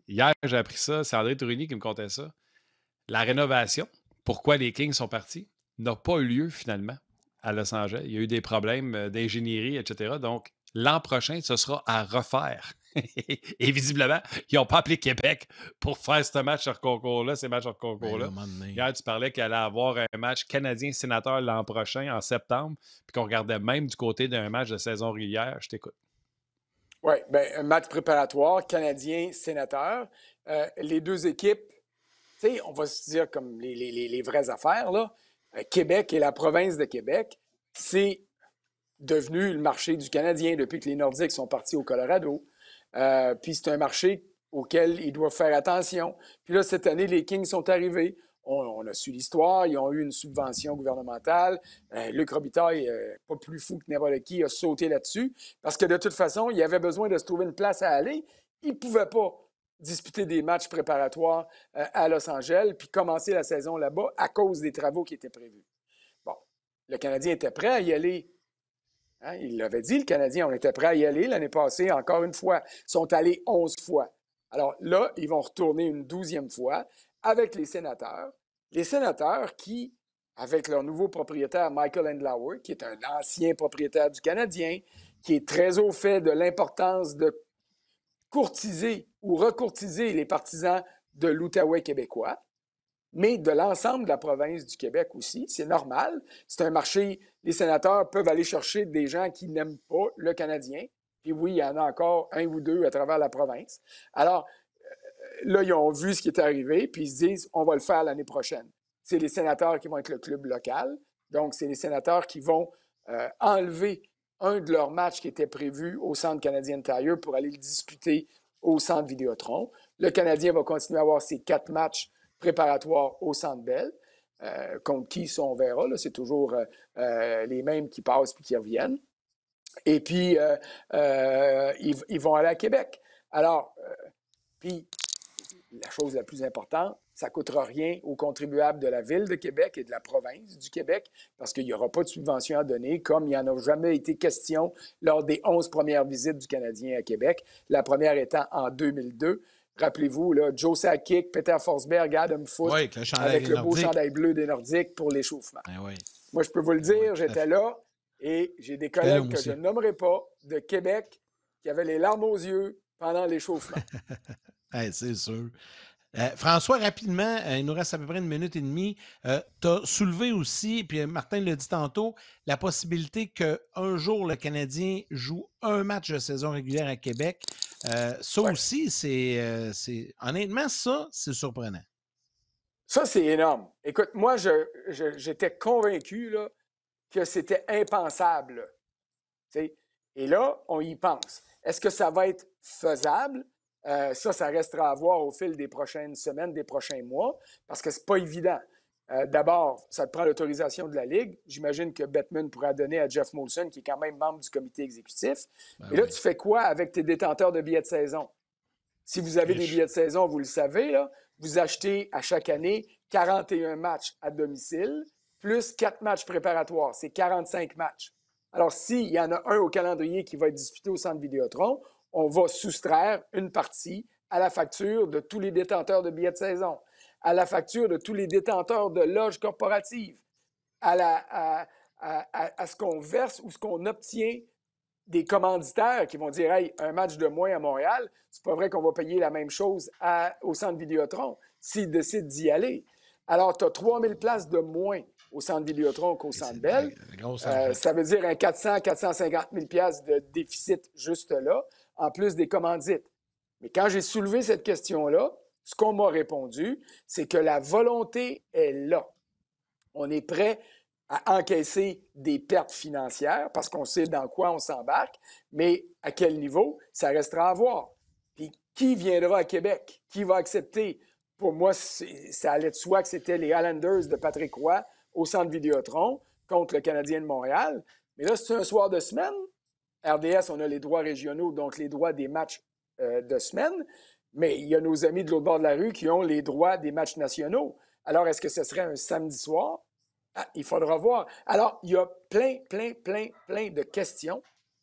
hier, j'ai appris ça, c'est André Tourigny qui me contait ça. La rénovation, pourquoi les Kings sont partis, n'a pas eu lieu finalement à Los Angeles. Il y a eu des problèmes d'ingénierie, etc. Donc, l'an prochain, ce sera à refaire. Et visiblement, ils n'ont pas appelé Québec pour faire ce match hors concours-là, ces matchs hors Ben là, à concours-là. un moment donné. Hier, tu parlais qu'il allait avoir un match canadien-sénateur l'an prochain, en septembre, puis qu'on regardait même du côté d'un match de saison régulière. Je t'écoute. Oui, bien, un match préparatoire, Canadien-Sénateur. Les deux équipes, tu sais, on va se dire comme les vraies affaires, là. Québec et la province de Québec, c'est devenu le marché du Canadien depuis que les Nordiques sont partis au Colorado. Puis c'est un marché auquel ils doivent faire attention. Puis là, cette année, les Kings sont arrivés. On a su l'histoire. Ils ont eu une subvention gouvernementale. Luc Robitaille, pas plus fou que n'importe qui, a sauté là-dessus. Parce que de toute façon, il avait besoin de se trouver une place à aller. Il ne pouvait pas disputer des matchs préparatoires à Los Angeles puis commencer la saison là-bas à cause des travaux qui étaient prévus. Bon, le Canadien était prêt à y aller. Hein, il l'avait dit, le Canadien, on était prêt à y aller l'année passée, encore une fois. Ils sont allés 11 fois. Alors là, ils vont retourner une 12e fois avec les sénateurs. Les sénateurs qui, avec leur nouveau propriétaire, Michael Andlauer, qui est un ancien propriétaire du Canadien, qui est très au fait de l'importance de courtiser ou recourtiser les partisans de l'Outaouais québécois, mais de l'ensemble de la province du Québec aussi. C'est normal. C'est un marché. Les sénateurs peuvent aller chercher des gens qui n'aiment pas le Canadien. Puis oui, il y en a encore un ou deux à travers la province. Alors, là, ils ont vu ce qui est arrivé, puis ils se disent, on va le faire l'année prochaine. C'est les sénateurs qui vont être le club local. Donc, c'est les sénateurs qui vont enlever un de leurs matchs qui était prévu au Centre canadien de Tire pour aller le disputer au Centre Vidéotron. Le Canadien va continuer à avoir ses 4 matchs préparatoires au Centre Bell. Contre qui, ça, on verra. Là, c'est toujours les mêmes qui passent puis qui reviennent. Et puis, ils vont aller à Québec. Alors, puis, la chose la plus importante, ça ne coûtera rien aux contribuables de la Ville de Québec et de la province du Québec parce qu'il n'y aura pas de subvention à donner, comme il n'y en a jamais été question lors des 11 premières visites du Canadien à Québec, la première étant en 2002. Rappelez-vous, là, Joe Sakic, Peter Forsberg, Adam Foote, Oui, avec le beau nordique. chandail bleu des Nordiques pour l'échauffement. Ben oui. Moi, je peux vous le dire, j'étais là et j'ai des collègues que je ne nommerai pas de Québec qui avaient les larmes aux yeux pendant l'échauffement. Hey, c'est sûr. François, rapidement, il nous reste à peu près 1 minute et demie. Tu as soulevé aussi, puis Martin l'a dit tantôt, la possibilité qu'un jour le Canadien joue un match de saison régulière à Québec. Ça Ouais. aussi, c'est honnêtement, ça, c'est surprenant. Ça, c'est énorme. Écoute, moi, j'étais convaincu là, que c'était impensable. T'sais. Et là, on y pense. Est-ce que ça va être faisable? Ça restera à voir au fil des prochaines semaines, des prochains mois, parce que c'est pas évident. D'abord, ça te prend l'autorisation de la Ligue. J'imagine que Bettman pourra donner à Jeff Molson, qui est quand même membre du comité exécutif. Ben Et là, oui. tu fais quoi avec tes détenteurs de billets de saison? Si vous avez des billets de saison, vous le savez, là, vous achetez à chaque année 41 matchs à domicile, plus 4 matchs préparatoires. C'est 45 matchs. Alors, s'il y en a un au calendrier qui va être disputé au Centre Vidéotron, on va soustraire une partie à la facture de tous les détenteurs de billets de saison, à la facture de tous les détenteurs de loges corporatives, à ce qu'on verse ou ce qu'on obtient des commanditaires qui vont dire, hey, un match de moins à Montréal, c'est pas vrai qu'on va payer la même chose au Centre Vidéotron s'ils décident d'y aller. Alors, tu as 3000 places de moins au Centre Vidéotron qu'au Centre Bell. Ça veut dire un 400-450 000 piastres de déficit juste là, en plus des commandites. Mais quand j'ai soulevé cette question-là, ce qu'on m'a répondu, c'est que la volonté est là. On est prêt à encaisser des pertes financières parce qu'on sait dans quoi on s'embarque, mais à quel niveau, ça restera à voir. Puis qui viendra à Québec? Qui va accepter? Pour moi, ça allait de soi que c'était les Islanders de Patrick Roy au Centre Vidéotron contre le Canadien de Montréal. Mais là, c'est un soir de semaine. RDS, on a les droits régionaux, donc les droits des matchs de semaine. Mais il y a nos amis de l'autre bord de la rue qui ont les droits des matchs nationaux. Alors, est-ce que ce serait un samedi soir? Ah, il faudra voir. Alors, il y a plein de questions.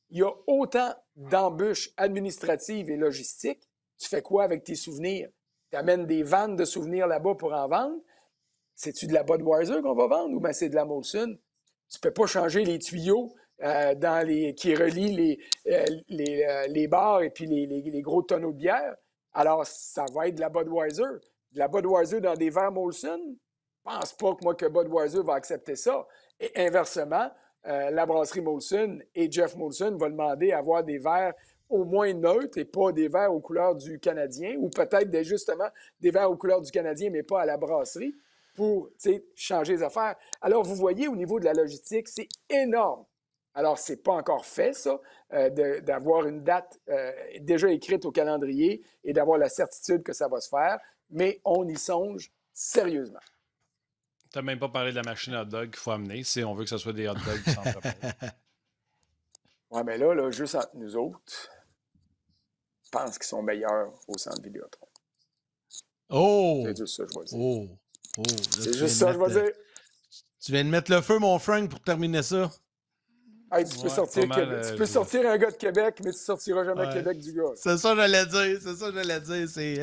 Il y a autant d'embûches administratives et logistiques Tu fais quoi avec tes souvenirs? Tu amènes des vannes de souvenirs là-bas pour en vendre? C'est-tu de la Budweiser qu'on va vendre ou bien c'est de la Molson? Tu ne peux pas changer les tuyaux qui relient les bars et puis les gros tonneaux de bière. Alors, ça va être de la Budweiser. De la Budweiser dans des verres Molson? Je ne pense pas que Budweiser va accepter ça. Et inversement, la brasserie Molson et Jeff Molson vont demander à avoir des verres au moins neutres et pas des verres aux couleurs du Canadien, ou peut-être justement des verres aux couleurs du Canadien, mais pas à la brasserie, pour changer les affaires. Alors, vous voyez, au niveau de la logistique, c'est énorme. Alors, ce n'est pas encore fait, ça, d'avoir une date déjà écrite au calendrier et d'avoir la certitude que ça va se faire, mais on y songe sérieusement. Tu n'as même pas parlé de la machine hot dog qu'il faut amener si on veut que ce soit des hot dogs qui s'entreprenent. Oui, mais là, juste entre nous autres, je pense qu'ils sont meilleurs au centre Vidéotron. Oh! C'est juste ça, je vais dire. Oh! C'est juste ça, je vais dire. Tu viens de mettre le feu, mon Frank, pour terminer ça. Hey, tu peux sortir un gars de Québec, mais tu ne sortiras jamais Québec du gars. C'est ça que j'allais dire. C'est